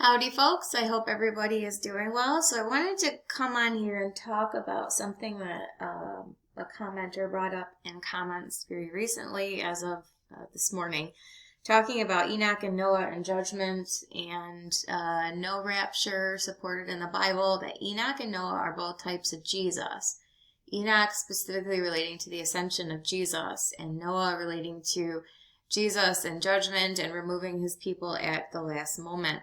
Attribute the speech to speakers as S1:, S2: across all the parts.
S1: Howdy folks, I hope everybody is doing well. So I wanted to come on here and talk about something that a commenter brought up in comments very recently as of this morning, talking about Enoch and Noah and judgment and no rapture supported in the Bible, that Enoch and Noah are both types of Jesus. Enoch specifically relating to the ascension of Jesus, and Noah relating to Jesus and judgment and removing his people at the last moment.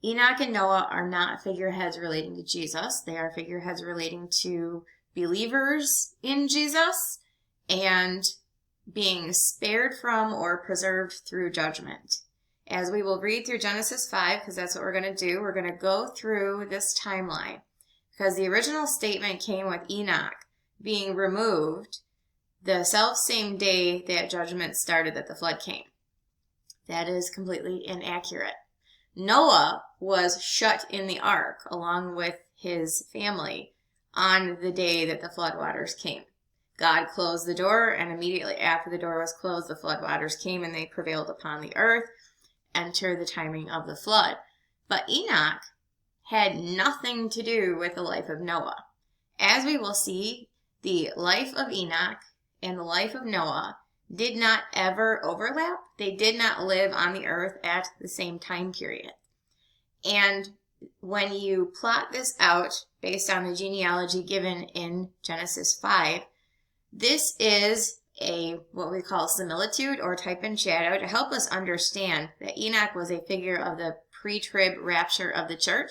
S1: Enoch and Noah are not figureheads relating to Jesus. They are figureheads relating to believers in Jesus and being spared from or preserved through judgment. As we will read through Genesis 5, because that's what we're going to do, we're going to go through this timeline. Because the original statement came with Enoch being removed the self-same day that judgment started, that the flood came. That is completely inaccurate. Noah was shut in the ark along with his family on the day that the floodwaters came. God closed the door, and immediately after the door was closed, the floodwaters came and they prevailed upon the earth. Enter the timing of the flood. But Enoch had nothing to do with the life of Noah. As we will see, the life of Enoch and the life of Noah did not ever overlap. They did not live on the earth at the same time period. And when you plot this out based on the genealogy given in Genesis 5, this is what we call similitude or type and shadow to help us understand that Enoch was a figure of the pre-trib rapture of the church,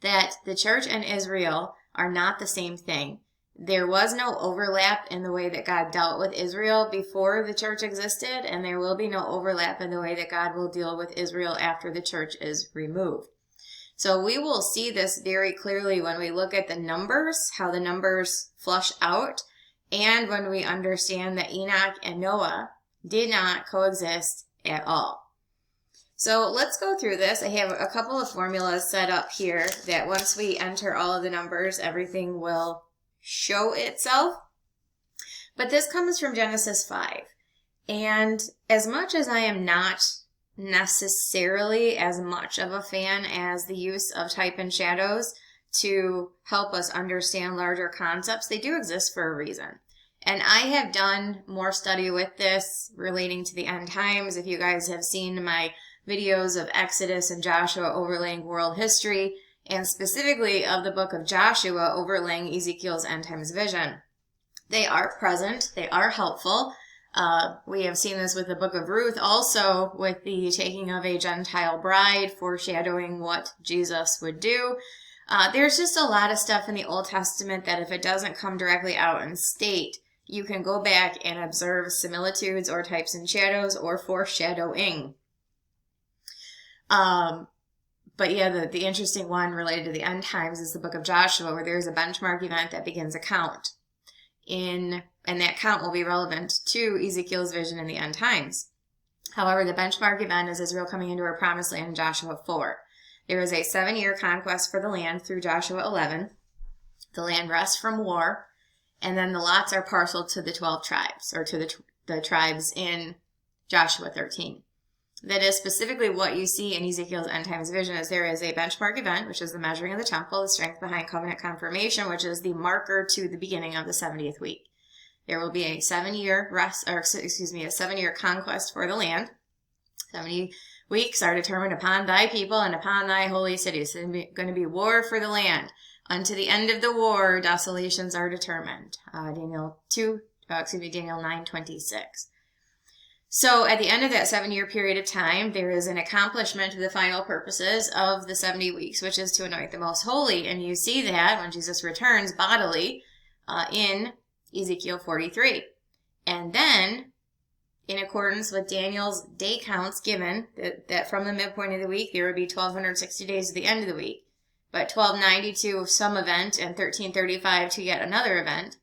S1: that the church and Israel are not the same thing. There was no overlap in the way that God dealt with Israel before the church existed, and there will be no overlap in the way that God will deal with Israel after the church is removed. So we will see this very clearly when we look at the numbers, how the numbers flush out, and when we understand that Enoch and Noah did not coexist at all. So let's go through this. I have a couple of formulas set up here that once we enter all of the numbers, everything will show itself. But this comes from Genesis 5. And as much as I am not necessarily as much of a fan as the use of type and shadows to help us understand larger concepts, they do exist for a reason. And I have done more study with this relating to the end times. If you guys have seen my videos of Exodus and Joshua overlaying world history, and specifically of the book of Joshua overlaying Ezekiel's end times vision. They are present. They are helpful. We have seen this with the book of Ruth, also with the taking of a Gentile bride, foreshadowing what Jesus would do. There's just a lot of stuff in the Old Testament that if it doesn't come directly out and state, you can go back and observe similitudes or types and shadows or foreshadowing. But yeah, the interesting one related to the end times is the book of Joshua, where there's a benchmark event that begins a count. And that count will be relevant to Ezekiel's vision in the end times. However, the benchmark event is Israel coming into her promised land in Joshua 4. There is a 7-year conquest for the land through Joshua 11. The land rests from war, and then the lots are parceled to the 12 tribes, or to the tribes in Joshua 13. That is specifically what you see in Ezekiel's end times vision, is there is a benchmark event, which is the measuring of the temple, the strength behind covenant confirmation, which is the marker to the beginning of the 70th week. There will be a 7-year a 7-year conquest for the land. 70 weeks are determined upon thy people and upon thy holy city. So there's going to be war for the land. Unto the end of the war, desolations are determined. Daniel 9:26. So at the end of that 7-year period of time, there is an accomplishment of the final purposes of the 70 weeks, which is to anoint the most holy. And you see that when Jesus returns bodily in Ezekiel 43. And then, in accordance with Daniel's day counts given, that from the midpoint of the week, there would be 1,260 days to the end of the week. But 1290 to some event and 1335 to yet another event.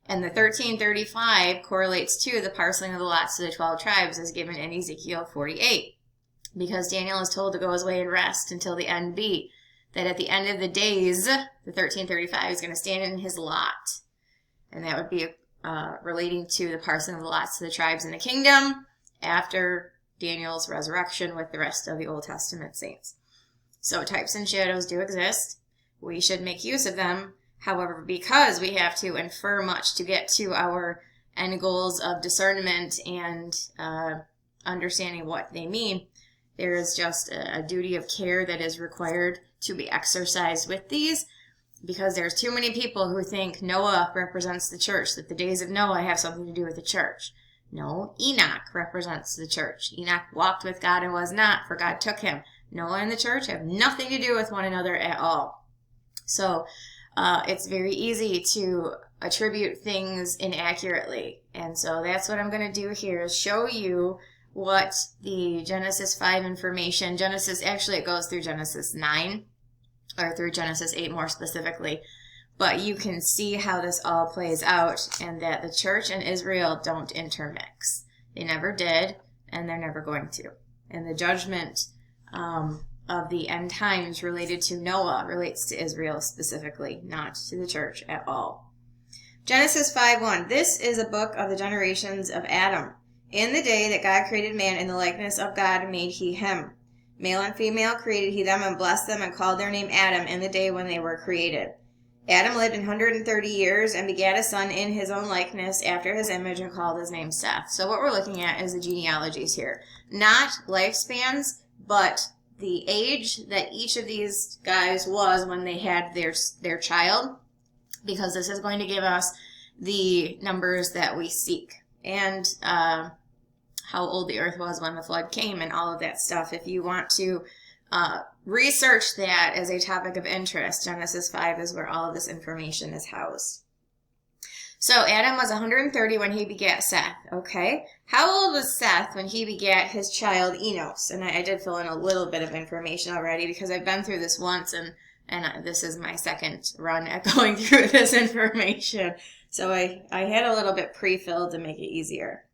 S1: And the 1335 correlates to the parceling of the lots to the 12 tribes as given in Ezekiel 48. Because Daniel is told to go his way and rest until the end be. That at the end of the days, the 1335 is going to stand in his lot. And that would be relating to the parceling of the lots to the tribes in the kingdom after Daniel's resurrection with the rest of the Old Testament saints. So types and shadows do exist. We should make use of them. However, because we have to infer much to get to our end goals of discernment and understanding what they mean, there is just a duty of care that is required to be exercised with these, because there's too many people who think Noah represents the church, that the days of Noah have something to do with the church. No, Enoch represents the church. Enoch walked with God and was not, for God took him. Noah and the church have nothing to do with one another at all. So it's very easy to attribute things inaccurately. And so that's what I'm going to do here, is show you what the Genesis 5 information, Genesis, actually it goes through Genesis 9, or through Genesis 8 more specifically, but you can see how this all plays out, and that the church and Israel don't intermix. They never did, and they're never going to. And the judgment of the end times related to Noah relates to Israel specifically, not to the church at all. Genesis 5:1. This is a book of the generations of Adam. In the day that God created man, in the likeness of God made he him. Male and female created he them, and blessed them, and called their name Adam in the day when they were created. Adam lived 130 years and begat a son in his own likeness after his image, and called his name Seth. So what we're looking at is the genealogies here. Not lifespans, but the age that each of these guys was when they had their child, because this is going to give us the numbers that we seek. And how old the earth was when the flood came and all of that stuff. If you want to research that as a topic of interest, Genesis 5 is where all of this information is housed. So Adam was 130 when he begat Seth, okay? How old was Seth when he begat his child Enos? And I did fill in a little bit of information already, because I've been through this once, and this is my second run at going through this information. So I had a little bit pre-filled to make it easier.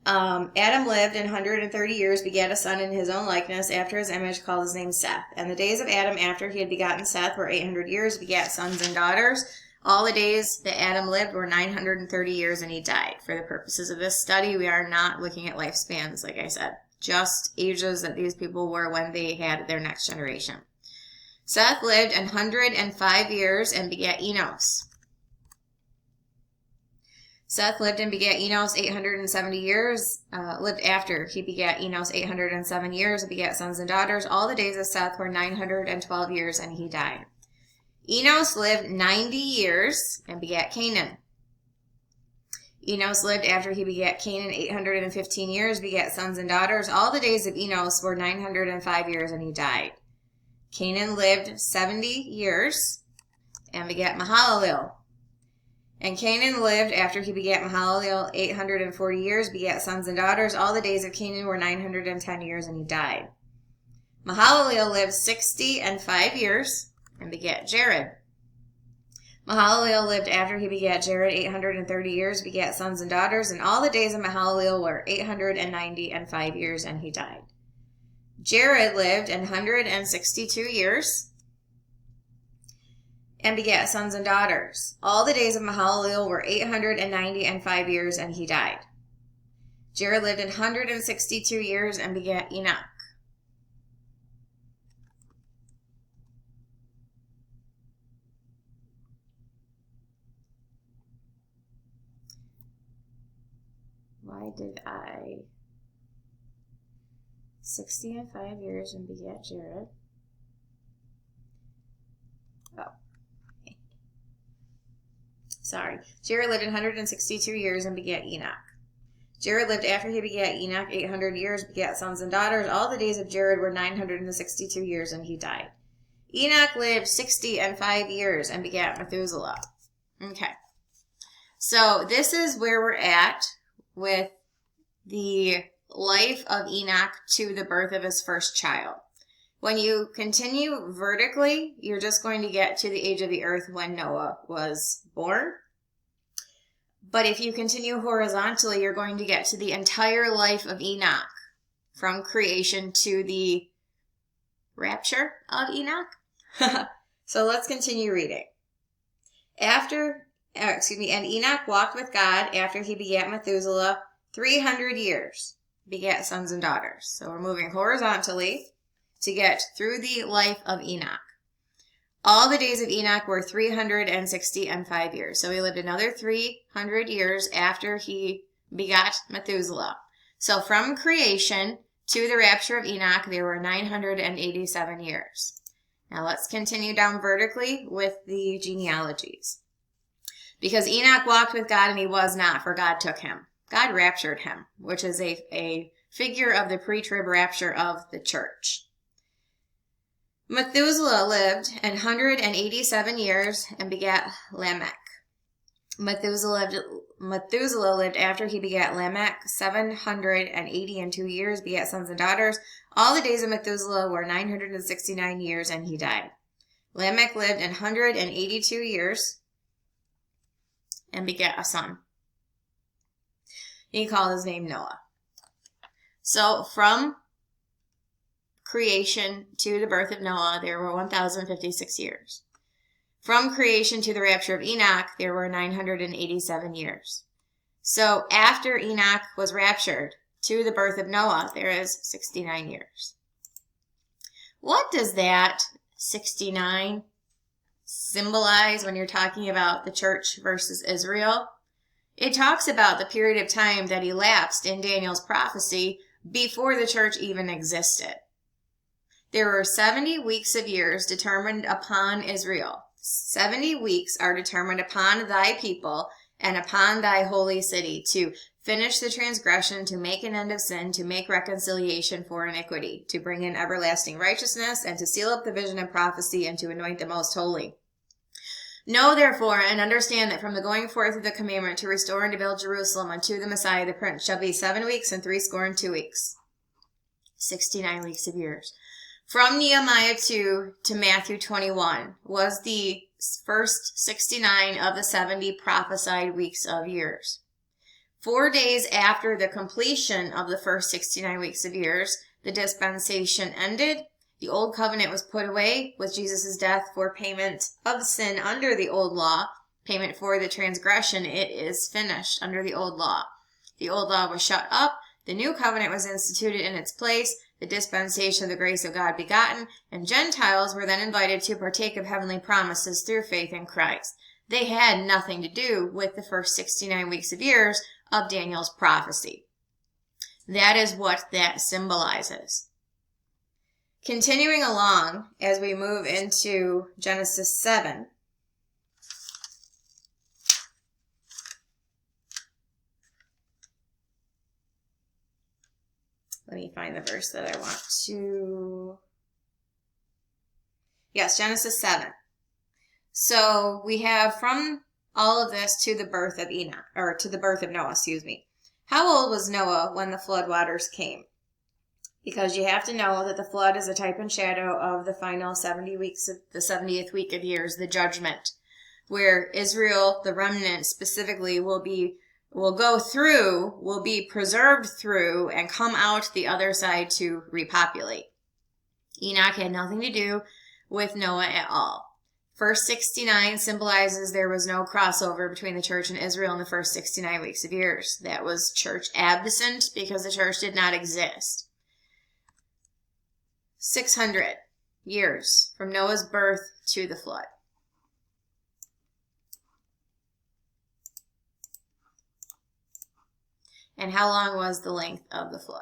S1: Adam lived 130 years, begat a son in his own likeness, after his image, called his name Seth. And the days of Adam after he had begotten Seth were 800 years, begat sons and daughters. All the days that Adam lived were 930 years, and he died. For the purposes of this study, we are not looking at lifespans, like I said, just ages that these people were when they had their next generation. Seth lived 105 years and begat Enos. Seth lived and begat Enos 870 years, lived after he begat Enos 807 years, and begat sons and daughters. All the days of Seth were 912 years, and he died. Enos lived 90 years and begat Canaan. Enos lived after he begat Canaan 815 years, begat sons and daughters. All the days of Enos were 905 years, and he died. Canaan lived 70 years and begat Mahalalel. And Canaan lived after he begat Mahalalel 840 years, begat sons and daughters. All the days of Canaan were 910 years, and he died. Mahalalel lived 65 years and begat Jared. Mahalalel lived after he begat Jared 830 years, begat sons and daughters. And all the days of Mahalalel were 895 years, and he died. Jared lived 162 years and begat sons and daughters. All the days of Mahalalel were 895 years, and he died. Jared lived 162 years and begat Enoch. Why did I... 65 years and begat Jared. Oh. Sorry. Jared lived 162 years and begat Enoch. Jared lived after he begat Enoch 800 years, begat sons and daughters. All the days of Jared were 962 years, and he died. Enoch lived 65 years and begat Methuselah. Okay. So this is where we're at with the life of Enoch to the birth of his first child. When you continue vertically, you're just going to get to the age of the earth when Noah was born. But if you continue horizontally, you're going to get to the entire life of Enoch, from creation to the rapture of Enoch. So let's continue reading. And Enoch walked with God after he begat Methuselah 300 years begat sons and daughters. So we're moving horizontally to get through the life of Enoch. All the days of Enoch were 365 years. So he lived another 300 years after he begot Methuselah. So from creation to the rapture of Enoch, there were 987 years. Now let's continue down vertically with the genealogies. Because Enoch walked with God and he was not, for God took him. God raptured him, which is a figure of the pre-trib rapture of the church. Methuselah lived 187 years and begat Lamech. Methuselah lived after he begat Lamech 782 years, begat sons and daughters. All the days of Methuselah were 969 years, and he died. Lamech lived 182 years and begat a son. He called his name Noah. So from creation to the birth of Noah, there were 1,056 years. From creation to the rapture of Enoch, there were 987 years. So after Enoch was raptured to the birth of Noah, there is 69 years. What does that 69 symbolize when you're talking about the church versus Israel? It talks about the period of time that elapsed in Daniel's prophecy before the church even existed. There were 70 weeks of years determined upon Israel. 70 weeks are determined upon thy people and upon thy holy city to finish the transgression, to make an end of sin, to make reconciliation for iniquity, to bring in everlasting righteousness, and to seal up the vision and prophecy, and to anoint the most holy. Know therefore and understand that from the going forth of the commandment to restore and to build Jerusalem unto the Messiah the Prince shall be 7 weeks and 62 weeks. 69 weeks of years. From Nehemiah 2 to Matthew 21 was the first 69 of the 70 prophesied weeks of years. 4 days after the completion of the first 69 weeks of years, the dispensation ended. The old covenant was put away with Jesus' death for payment of sin under the old law. Payment for the transgression, it is finished under the old law. The old law was shut up. The new covenant was instituted in its place. The dispensation of the grace of God begotten, and Gentiles were then invited to partake of heavenly promises through faith in Christ. They had nothing to do with the first 69 weeks of years of Daniel's prophecy. That is what that symbolizes. Continuing along as we move into Genesis 7. Let me find the verse that I want to. Yes, Genesis 7. So we have from all of this to the birth of Enoch, or to the birth of Noah, excuse me. How old was Noah when the flood waters came? Because you have to know that the flood is a type and shadow of the final 70 weeks of the 70th week of years, the judgment, where Israel, the remnant specifically, will be preserved through, and come out the other side to repopulate. Enoch had nothing to do with Noah at all. Verse 69 symbolizes there was no crossover between the church and Israel in the first 69 weeks of years. That was church absent because the church did not exist. 600 years from Noah's birth to the flood. And how long was the length of the flood?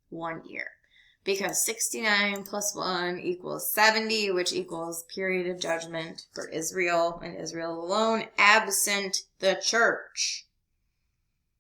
S1: 1 year. Because 69 plus 1 equals 70, which equals period of judgment for Israel, and Israel alone, absent the church.